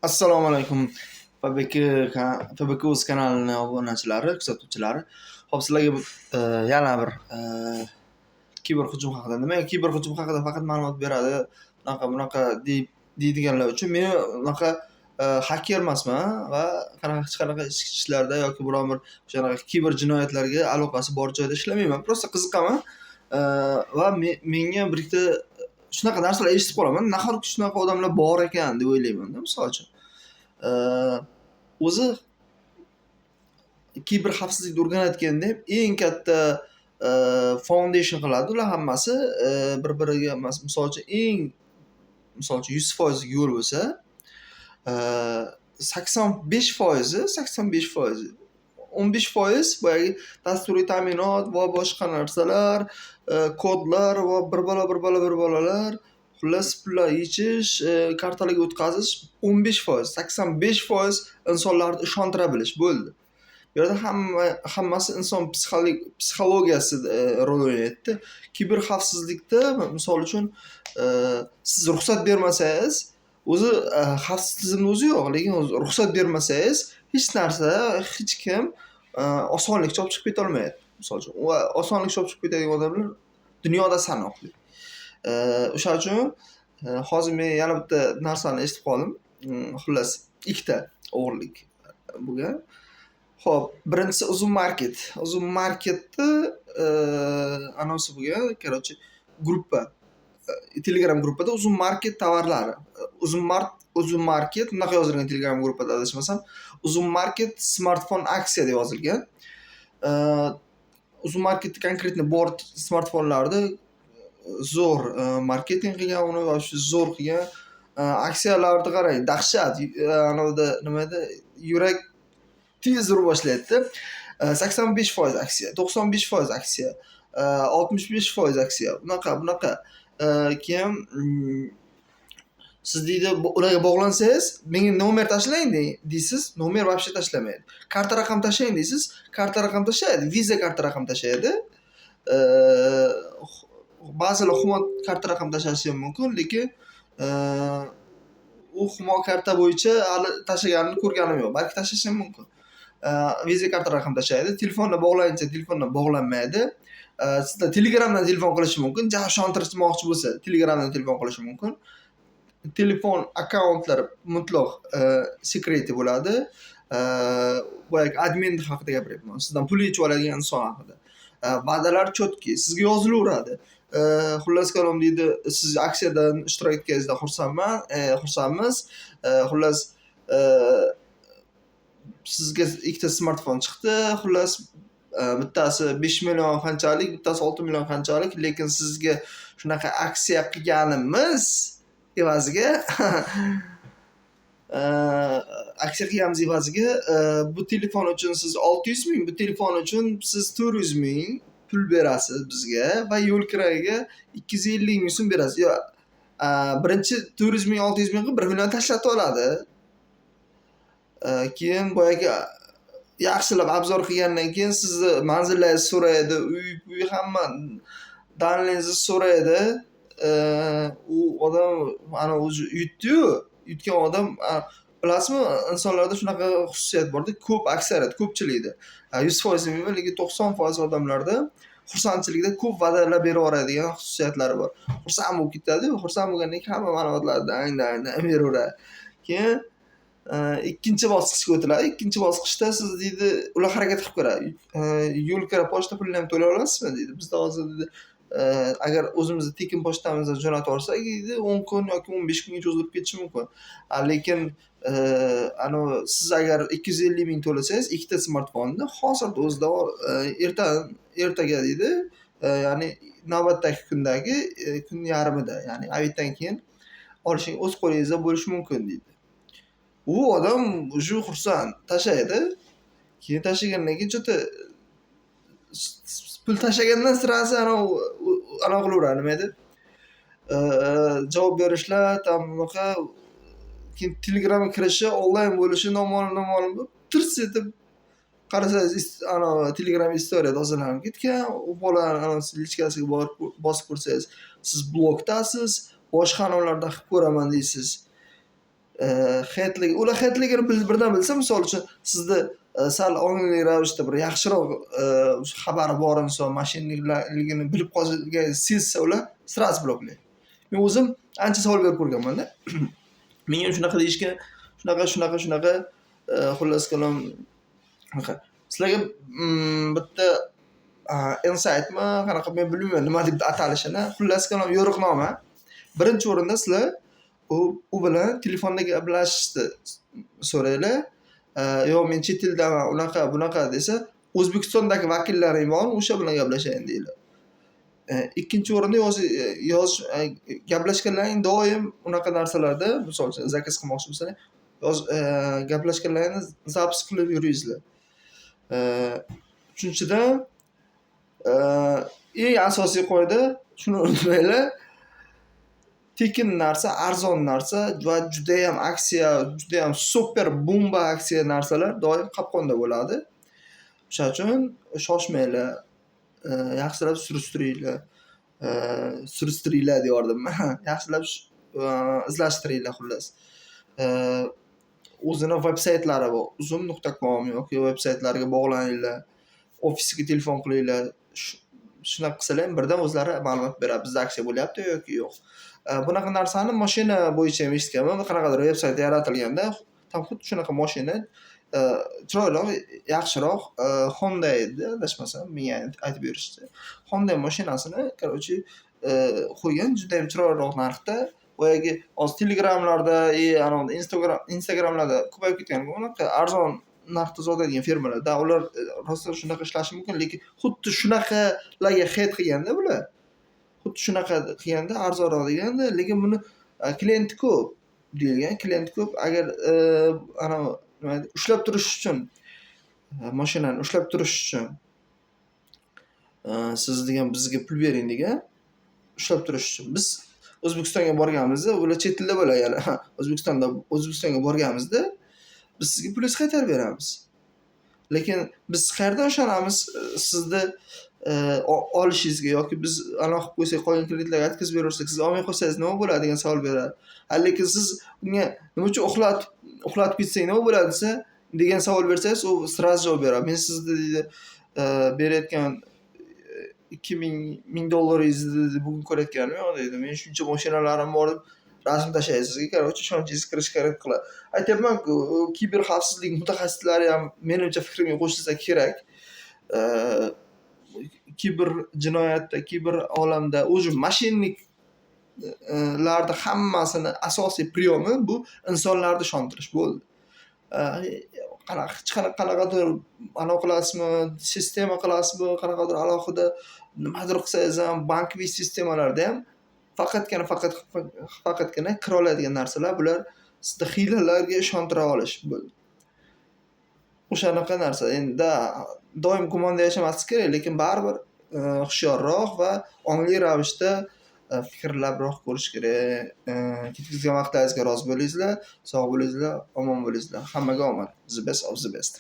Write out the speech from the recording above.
Assalomu alaykum FBK.uz kanalini obunachilari, kuzatuvchilari. Hop, sizlarga yana bir kiberhujum haqida, nimaga kiberhujum haqida faqat ma'lumot beradi, bunaqa deydiganlar uchun men unaqa haker emasman va hech qanaqa ichki ishlarda yoki biron bir o'shanaqa kiber jinoyatlarga aloqasi bor joyda ishlamayman. Prosta qiziqaman va menga bir ikkita shunaqa narsalar eshitib qolaman. Nahotki shunaqa odamlar bor ekan deb o'ylayman-da, misol uchun. O'zi kiber xavfsizlikni o'rganayotganda eng katta foundation qiladi ular hammasi bir-biriga misol uchun 100% yo'l bo'lsa 85% 15% boyagi dasturiy ta'minot va boshqa narsalar, kodlar va bir bolalar xullas pullar yechish, kartalarga o'tkazish 15%, 85% insonlarni ishontira bilish bo'ldi. Bu yerda hammasi inson psixologiyasi rol o'ynayapti. Kiber xavfsizlikda misol uchun siz ruxsat bermasangiz, o'zi xavfsiz tizimni o'zi yo'q, lekin ruxsat bermasangiz hech narsa, hech kim osonlikcha olib chiqib keta olmaydi. Misol uchun, osonlikcha olib chiqib ketadigan odamlar dunyoda sanoqli. O'sha uchun hozir men yana bitta narsani eshitib qoldim. Xullas, ikkita o'g'irlik bo'lgan. Xo'p, birinchisi Uzum Market. Uzum Marketda anonsi bo'lgan, короче, gruppa. Telegram gruppada Uzum Market tovarlari. Uzum Market bunaqa yozilgan Telegram gruppada adashmasam. Uzum Market smartfon aksiya deb yozilgan. Uzum Market konkretni bor smartfonlarda zo'r marketing qilgan, uni shu zo'r qilgan aksiyalarni qarang, dahshat. Anavda nima edi? Yurak tez urib boshlayapti. 85% aksiya, 95% aksiya, 65% aksiya. Bunaqa. Keyin siz deydi, ularga bog'lansangiz, menga nomer tashlang deysiz, nomer вообще tashlamaydi. Karta raqam tashlang deysiz, karta raqam tashlaydi, Visa karta raqam tashlaydi. Ba'zilar Humo karta raqam tashlashi mumkin, lekin u Humo karta bo'yicha hali tashlaganini ko'rganim yo'q. Balki tashlashi mumkin. Visa karta raqam tashlaydi. Telefonga bog'lansa, telefondan bog'lanmaydi. Sizlar Telegramdan telefon qilishi mumkin. Ishontirmoqchi bo'lsa, Telegramdan telefon qilishi mumkin. Telefon akkauntlari mutlaq sekreti bo'ladi. Boyagi admin haqida gapiryapman. Sizdan pul yechib oladigan inson haqida. Va'dalar chotki, sizga yozilaveradi. Xullas kalom deydi, siz aksiyadan ishtirok etganingizdan xursandmiz. Xullas sizga ikkita smartfon chiqdi. Xullas bittasi 5 million qanchalik, bittasi 6 million qanchalik, lekin sizga shunaqa aksiya qilganimiz evaziga aksiya qilganimiz evaziga bu telefon uchun siz 600 ming, bu telefon uchun siz 400 ming pul berasiz bizga va yo'l kiragiga 250 ming so'm berasiz. Yo, birinchi 400 ming, 600 ming qilib 1 million tashlatib oladi. Keyin boyagi yaxshilab obzor qilgandan keyin sizni manzillaringizni so'raydi, uy hamma danlingizni so'raydi. U odam ana o'zi yutgan odam, bilasizmi, insonlarda shunaqa xususiyat borda, ko'p aksariyat, ko'pchilikda 100% emas, lekin 90% odamlarda xursandchilikda ko'p va'dalar berib yuboradigan xususiyatlari bor. Xursand bo'lib ketadi, xursand bo'lgandan keyin hamma ma'lumotlarni dang beraveradi. Keyin ikkinchi bosqichga o'tiladi. Ikkinchi bosqichda siz deydi, ular harakat qilib ko'radi. Yo'l kira pochta pulini ham to'lay olasizmi deydi. Bizda hozir deydi, agar o'zimizni tekin pochtamizdan jo'natib yuborsak, deydi 10 kun yoki 15 kunga cho'zilib ketishi mumkin. Lekin siz agar 250 ming to'lasangiz, ikkita smartfonni hozirda o'zida ertaga deydi, ya'ni navbatdagi kundagi kun yarmida, ya'ni avitdan keyin olishing o'z qo'lingizda bo'lishi mumkin deydi. U odam shu xursand tashlaydi. Keyin tashlagandan keyin chota pul tashlagandan sirasi ana qilaveradi, nima edi? Javob berishlar, bunaqa keyin Telegramga kirishi, onlayn bo'lishi noma'lum tirs etib qarasangiz, Telegram istoriyada hozirlanib ketgan. U bolani lichkasiga bosib ko'rsangiz, siz blokdasiz, boshqa kanallarda qilib ko'raman deysiz. ular xeetligini birdan bilsa, misol uchun sizni sal ongli ravishda bir yaxshiroq xabari bor inson mashinlikligini bilib qolgan sezsa ular sraz bloklaydi. Men o'zim ancha savol berib ko'rganman-da. Menga ham shunaqa deyishgan, shunaqa xullas kalom shunaqa. Sizlarga bitta insightmi, qanaqa men bilmayman nima deb atalishini. Xullas kalom yo'riqnoma. Birinchi o'rinda sizlar u bilan telefonda gaplashishni so'raylar. Yo'q, men chet eldaman, bunaqa desa, O'zbekistondagi vakillaring bormi, o'sha bilan gaplashaylik deylar. Ikkinchi o'rinda gaplashganlaring doim unaqa narsalarda, misol uchun zakaz qilmoqchi bo'lsang, gaplashganlaringni zapis qilib yuringizlar. Uchinchidan, eng asosiy qoida, shuni unutmanglar, tekin narsa, arzon narsa va judayam aksiya, judayam super bomba aksiya narsalar doim qopqonda bo'ladi. O'shaning uchun shoshmanglar, yaxshilab surishtiringlar deyordim. Yaxshilab izlashtiringlar xullas. O'zini veb-saytlari bor. Uzum.com yoki veb-saytlariga bog'laninglar. Ofisiga telefon qilinglar. Shunaqa qilsalar ham birdan o'zlari ma'lumot beradi. Bizda aksiya bo'lyapti yoki yo'q. Bunaqa narsani mashina bo'yicha ham eshitganman. Qanaqadir veb-sayt yaratilganda, ham xuddi shunaqa mashina chiroyliroq, yaxshiroq Honda edi, adashmasam, menga aytib berishdi. Honda mashinasini, короче, qo'ygan juda ham chiroyliroq narxda. Boyagi hozir Telegramlarda, Instagramlarda ko'payib ketgan, unaqa arzon narxda sotadigan firmalarda ular rosa shunaqa ishlashi mumkin, lekin xuddi shunaqalarga xet qilganda bular. Xuddi shunaqa qilganda arzonroq deganda, lekin buni klienti ko'p deyilgan. Klienti ko'p. Agar ushlab turish uchun, mashinani ushlab turish uchun siz degan bizga pul bering degan, ushlab turish uchun. Biz O'zbekistonga borganimizda, ular chet elda bo'lagan. O'zbekistonga borganimizda biz sizga pulingizni qaytarib beramiz. Lekin biz qayerdan ishonamiz sizni olishingizga yoki biz anaqa qilib qo'ysak, qolgan kreditlarga yetkazib beraversak, siz olmay qo'ysangiz nima bo'ladi degan savol beradi. Lekin siz unga nima uchun uxlatib ketsak nima bo'ladi desa, degan savol bersangiz, u sraz javob beradi. Men sizni deydi berayotgan $2000 bugun ko'rayotganim yo'q deydi. Men shuncha mashinalarim bor deb rasm tashlaysiz sizga, короче, ishonchingizni kirish kerak qiladi. Aytyapman-ku, kiber xavfsizlik mutaxassislari ham menimcha fikrimga qo'shilsa kerak. Kiber jinoyatda, kiber olamda o'zi mashinliklarda hammasini asosiy priyomi bu insonlarni ishontirish bo'ldi. Qanaqadir qilasizmi, sistema qilasizmi, qanaqadir alohida nimadir qilsangiz ham bankiy sistemalarda ham faqatgina kira oladigan narsalar bular sizni hiylalarga ishontira olish bo'ldi. O'shanaqa narsa. Endi doim gumonda yashamaslik kerak, lekin baribir hushyorroq va ongli ravishda fikrlabroq ko'rish kerak. Ketkizgan vaqtlaringizga rozi bo'lingizlar, sog' bo'lingizlar, omon bo'lingizlar. Hammaga omad. The best of the best.